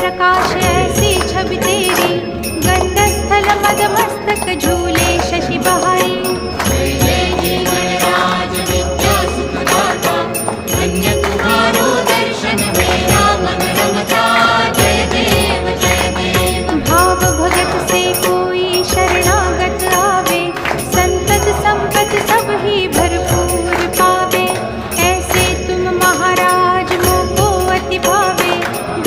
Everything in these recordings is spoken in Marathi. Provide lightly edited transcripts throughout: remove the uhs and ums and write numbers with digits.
प्रकाश ऐसी छवि तेरी, गंडस्थल मदमस्तक झूले शशि बहारी। जय जय जी गणराज विद्या सुखदाता, धन्य तुम्हारो दर्शन मेरा मन रमता। जय देव जय देव। भाव भगत से कोई शरणागत आवे, संतत संपत सब ही भरपूर पावे। ऐसे तुम महाराज मोको अति भावे,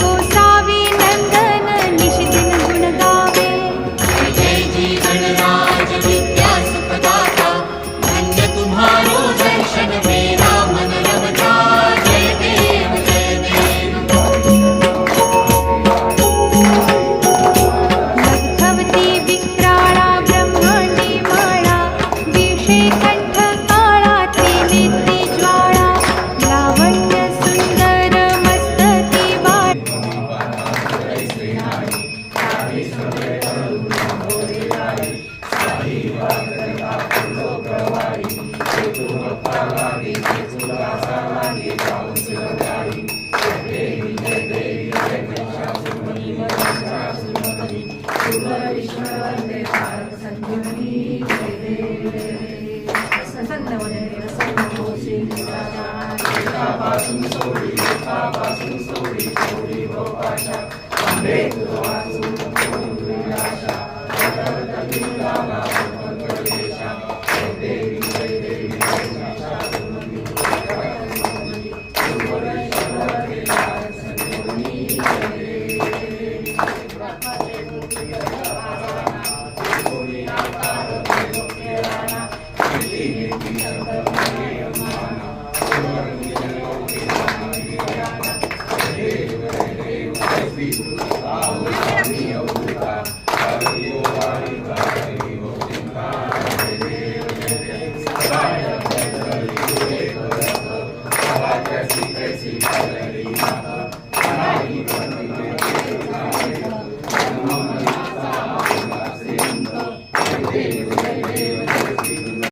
गोसावी नंदन निश दिन गुण गावे। जय जय जी गणराज विद्या सुखदाता, धन्य तुम्हारो दर्शन मेरा मन रमता। जय देव जय देव। लब्धवती विक्राळा ब्रह्मांडी माळा, विषे कंठ काळा त्रिनेत्री ज्वाळा। लावण्य सुंदर मस्तकी बाळ,